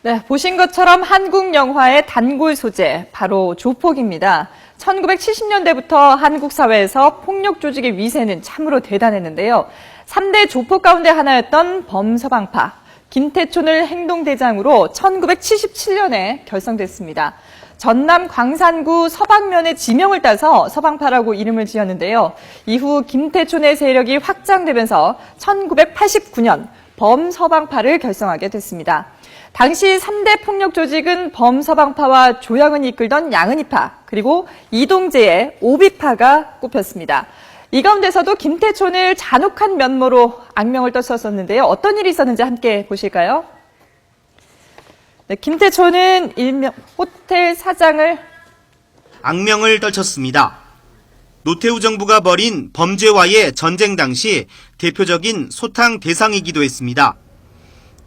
네, 보신 것처럼 한국 영화의 단골 소재, 바로 조폭입니다. 1970년대부터 한국 사회에서 폭력 조직의 위세는 참으로 대단했는데요. 3대 조폭 가운데 하나였던 범서방파, 김태촌을 행동대장으로 1977년에 결성됐습니다. 전남 광산구 서방면의 지명을 따서 서방파라고 이름을 지었는데요. 이후 김태촌의 세력이 확장되면서 1989년 범서방파를 결성하게 됐습니다. 당시 3대 폭력 조직은 범서방파와 조양은이 이끌던 양은이파, 그리고 이동재의 오비파가 꼽혔습니다. 이 가운데서도 김태촌을 잔혹한 면모로 악명을 떴었는데요. 어떤 일이 있었는지 함께 보실까요? 네, 김태촌은 일명 호텔 사장을 악명을 떨쳤습니다. 노태우 정부가 벌인 범죄와의 전쟁 당시 대표적인 소탕 대상이기도 했습니다.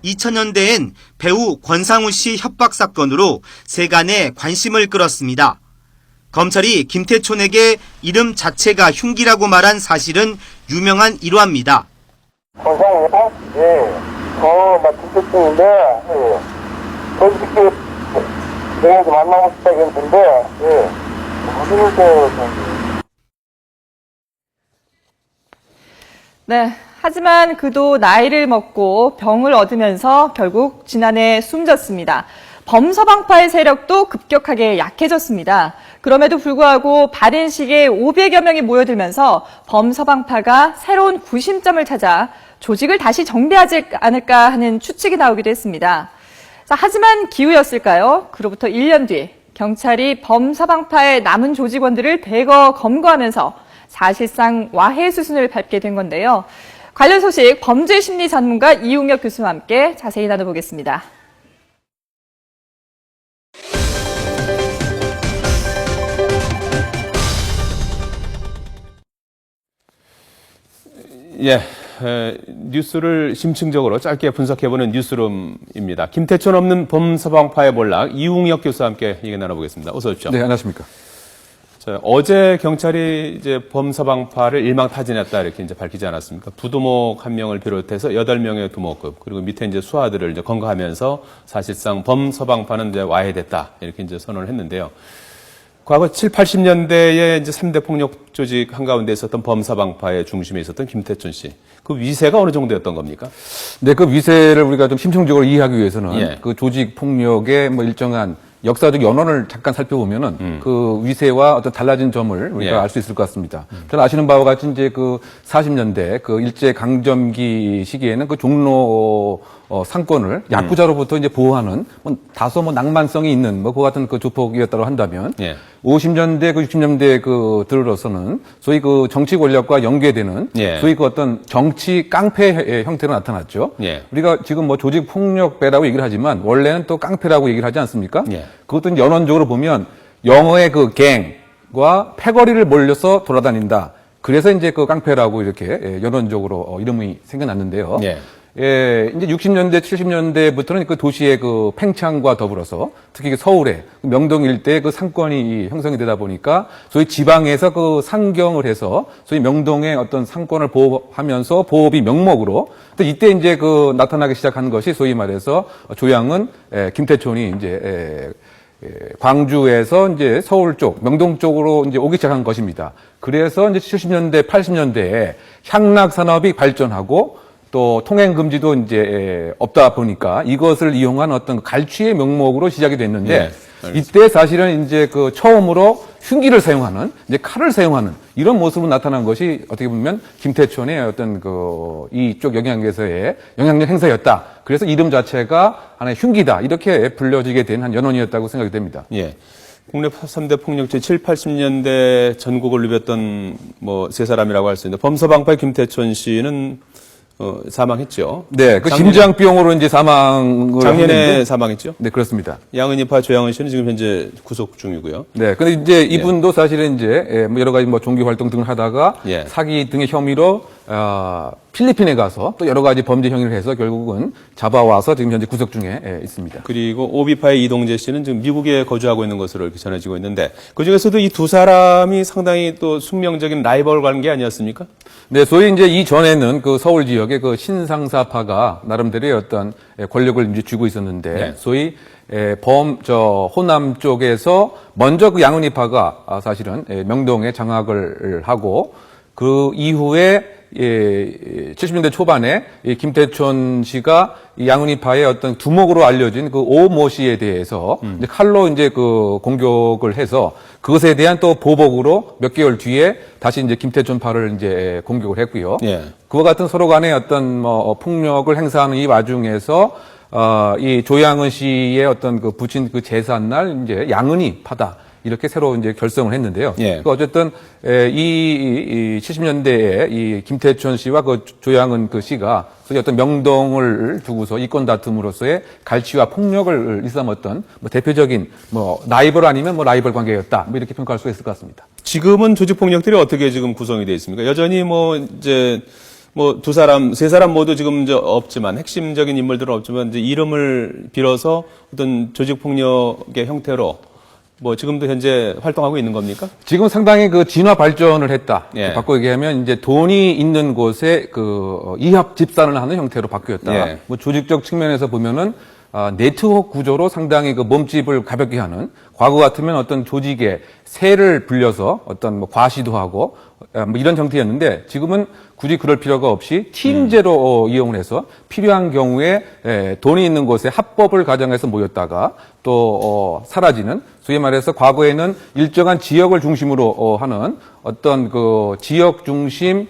2000년대엔 배우 권상우 씨 협박 사건으로 세간의 관심을 끌었습니다. 검찰이 김태촌에게 이름 자체가 흉기라고 말한 사실은 유명한 일화입니다. 권상우요? 예. 나 김태촌인데, 예. 솔직히, 내가 좀 만나고 싶다고 했는데, 예. 무슨 일도 네, 하지만 그도 나이를 먹고 병을 얻으면서 결국 지난해 숨졌습니다. 범서방파의 세력도 급격하게 약해졌습니다. 그럼에도 불구하고 빠른 시기에 500여 명이 모여들면서 범서방파가 새로운 구심점을 찾아 조직을 다시 정비하지 않을까 하는 추측이 나오기도 했습니다. 자, 하지만 기우였을까요? 그로부터 1년 뒤 경찰이 범서방파의 남은 조직원들을 대거 검거하면서 사실상 와해 수순을 밟게 된 건데요. 관련 소식 범죄심리 전문가 이웅혁 교수와 함께 자세히 나눠보겠습니다. 예, 뉴스를 심층적으로 짧게 분석해보는 뉴스룸입니다. 김태촌 없는 범서방파의 몰락, 이웅혁 교수와 함께 얘기 나눠보겠습니다. 어서 오십시오. 네, 안녕하십니까. 자, 어제 경찰이 이제 범서방파를 일망타진했다 이렇게 이제 밝히지 않았습니까? 부두목 1명을 비롯해서 8명의 두목급, 그리고 밑에 이제 수하들을 이제 검거하면서 사실상 범서방파는 이제 와해됐다 이렇게 이제 선언을 했는데요. 과거 7, 80년대에 이제 3대 폭력 조직 한가운데 있었던 범서방파의 중심에 있었던 김태촌 씨. 그 위세가 어느 정도였던 겁니까? 네, 그 위세를 우리가 좀 심층적으로 이해하기 위해서는 예. 그 조직 폭력의 뭐 일정한 역사적 연원을 잠깐 살펴보면은 그 위세와 어떤 달라진 점을 우리가 예. 알 수 있을 것 같습니다. 저는 아시는 바와 같이 이제 그 40년대 그 일제 강점기 시기에는 그 종로 상권을 야쿠자로부터 이제 보호하는 뭐 다소 뭐 낭만성이 있는 뭐 그 같은 그 조폭이었다고 한다면 예. 50년대 그 60년대 그 들어서는 소위 그 정치 권력과 연계되는 예. 소위 그 어떤 정치 깡패의 형태로 나타났죠. 예. 우리가 지금 뭐 조직 폭력배라고 얘기를 하지만 원래는 또 깡패라고 얘기를 하지 않습니까? 예. 그것도 이제 연원적으로 보면 영어의 그 갱과 패거리를 몰려서 돌아다닌다. 그래서 이제 그 깡패라고 이렇게 연원적으로 이름이 생겨났는데요. 예. 예, 이제 60년대, 70년대부터는 그 도시의 그 팽창과 더불어서 특히 그 서울의 명동 일대에 그 상권이 형성이 되다 보니까 소위 지방에서 그 상경을 해서 소위 명동의 어떤 상권을 보호하면서 보호비 명목으로 또 이때 이제 그 나타나기 시작한 것이 소위 말해서 조양은 김태촌이 이제 광주에서 이제 서울 쪽, 명동 쪽으로 이제 오기 시작한 것입니다. 그래서 이제 70년대, 80년대에 향락 산업이 발전하고 또 통행 금지도 이제 없다 보니까 이것을 이용한 어떤 갈취의 명목으로 시작이 됐는데 네, 이때 사실은 이제 그 처음으로 흉기를 사용하는 이제 칼을 사용하는 이런 모습으로 나타난 것이 어떻게 보면 김태촌의 어떤 그 이쪽 영향에서의 영향력 행사였다. 그래서 이름 자체가 하나의 흉기다 이렇게 불려지게 된 한 연원이었다고 생각이 됩니다. 예. 국내 3대 폭력제 7, 80년대 전국을 누볐던 뭐 세 사람이라고 할 수 있는데 범서방파의 김태촌 씨는 사망했죠. 네, 그 심장병으로 이제 사망을 작년에 했는데, 사망했죠. 네, 그렇습니다. 양은이파 조양은 씨는 지금 현재 구속 중이고요. 네, 근데 이제 이분도 사실은 이제 뭐 여러 가지 뭐 종교 활동 등을 하다가 예. 사기 등의 혐의로 필리핀에 가서 또 여러 가지 범죄 행위를 해서 결국은 잡아와서 지금 현재 구속 중에 있습니다. 그리고 오비파의 이동재 씨는 지금 미국에 거주하고 있는 것으로 이렇게 전해지고 있는데 그 중에서도 이 두 사람이 상당히 또 숙명적인 라이벌 관계 아니었습니까? 네, 소위 이제 이전에는 그 서울 지역의 그 신상사파가 나름대로의 어떤 권력을 이제 쥐고 있었는데 네. 소위 호남 쪽에서 먼저 그 양은이파가 사실은 명동에 장악을 하고 그 이후에 70년대 초반에 이 김태촌 씨가 이 양은이파의 어떤 두목으로 알려진 그 오모 씨에 대해서 이제 칼로 이제 그 공격을 해서 그것에 대한 또 보복으로 몇 개월 뒤에 다시 이제 김태촌파를 이제 공격을 했고요. 예. 그와 같은 서로 간의 어떤 뭐 폭력을 행사하는 이 와중에서 이 조양은 씨의 어떤 그 부친 그 제삿날 이제 양은이파다. 이렇게 새로 이제 결성을 했는데요. 예. 그 어쨌든 이 70년대에 이 김태촌 씨와 그 조양은 그 씨가 어떤 명동을 두고서 이권 다툼으로서의 갈취와 폭력을 일삼았던 뭐 대표적인 뭐 라이벌 아니면 뭐 라이벌 관계였다. 뭐 이렇게 평가할 수 있을 것 같습니다. 지금은 조직 폭력들이 어떻게 지금 구성이 되어 있습니까? 여전히 뭐 이제 뭐 두 사람, 세 사람 모두 지금 이제 없지만 핵심적인 인물들은 없지만 이제 이름을 빌어서 어떤 조직 폭력의 형태로 뭐 지금도 현재 활동하고 있는 겁니까? 지금 상당히 그 진화 발전을 했다. 예. 바꿔 얘기하면 이제 돈이 있는 곳에 그 이합 집산을 하는 형태로 바뀌었다. 예. 뭐 조직적 측면에서 보면은 네트워크 구조로 상당히 그 몸집을 가볍게 하는 과거 같으면 어떤 조직에 세를 불려서 어떤 뭐 과시도 하고 뭐 이런 형태였는데 지금은 굳이 그럴 필요가 없이 팀제로 이용을 해서 필요한 경우에 돈이 있는 곳에 합법을 가정해서 모였다가 또 사라지는 소위 말해서 과거에는 일정한 지역을 중심으로 하는 어떤 그 지역 중심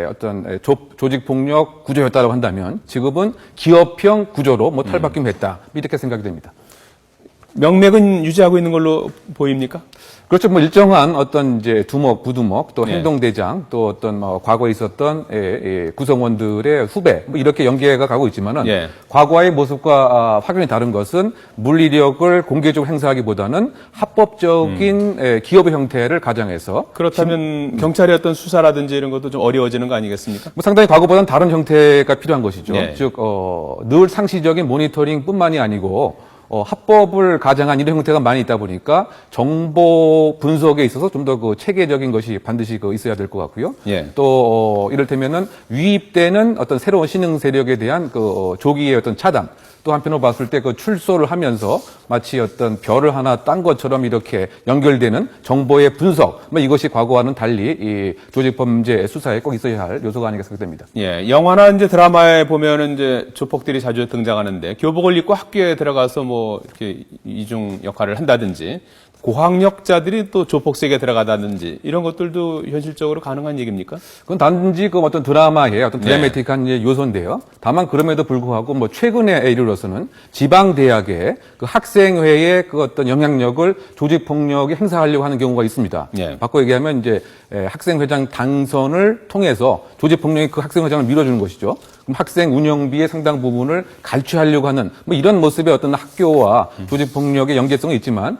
어떤 조직 폭력 구조였다고 한다면 지금은 기업형 구조로 뭐 탈바꿈했다 이렇게 생각이 됩니다. 명맥은 유지하고 있는 걸로 보입니까? 그렇죠. 뭐 일정한 어떤 이제 두목, 부두목, 또 네. 행동대장, 또 어떤 뭐 과거에 있었던 구성원들의 후배, 뭐 이렇게 연계가 가고 있지만은 예. 과거의 모습과 확연히 다른 것은 물리력을 공개적으로 행사하기보다는 합법적인 기업의 형태를 가정해서 그렇다면 경찰의 어떤 수사라든지 이런 것도 좀 어려워지는 거 아니겠습니까? 뭐 상당히 과거보다는 다른 형태가 필요한 것이죠. 네. 즉, 늘 상시적인 모니터링뿐만이 아니고 합법을 가정한 이런 형태가 많이 있다 보니까 정보 분석에 있어서 좀 더 그 체계적인 것이 반드시 있어야 될 것 같고요. 예. 또 이를테면은 유입되는 어떤 새로운 신흥 세력에 대한 그 조기의 어떤 차단. 또 한편으로 봤을 때 그 출소를 하면서 마치 어떤 별을 하나 딴 것처럼 이렇게 연결되는 정보의 분석. 뭐 이것이 과거와는 달리 이 조직 범죄 수사에 꼭 있어야 할 요소가 아닌가 생각됩니다. 예, 영화나 이제 드라마에 보면은 이제 조폭들이 자주 등장하는데 교복을 입고 학교에 들어가서 뭐 이렇게 이중 역할을 한다든지 고학력자들이 또 조폭색에 들어가다든지 이런 것들도 현실적으로 가능한 얘기입니까? 그건 단지 그 어떤 드라마의 어떤 네. 드라마틱한 이제 요소인데요. 다만 그럼에도 불구하고 뭐 최근에 이르러서는 지방 대학의 그 학생회의 그 어떤 영향력을 조직 폭력이 행사하려고 하는 경우가 있습니다. 예. 바꿔 얘기하면 이제 학생회장 당선을 통해서 조직 폭력이 그 학생회장을 밀어주는 것이죠. 그럼 학생 운영비의 상당 부분을 갈취하려고 하는 뭐 이런 모습의 어떤 학교와 조직 폭력의 연계성이 있지만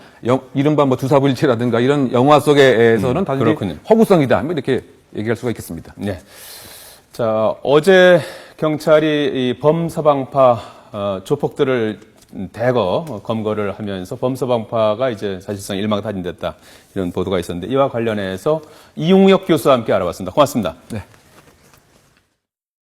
이른바 뭐 두사부일체라든가 이런 영화 속에서는 단지 그렇군요. 허구성이다. 뭐 이렇게 얘기할 수가 있겠습니다. 네. 자, 어제 경찰이 이 범서방파 조폭들을 대거 검거를 하면서 범서방파가 이제 사실상 일망타진됐다 이런 보도가 있었는데 이와 관련해서 이용혁 교수와 함께 알아봤습니다. 고맙습니다. 네.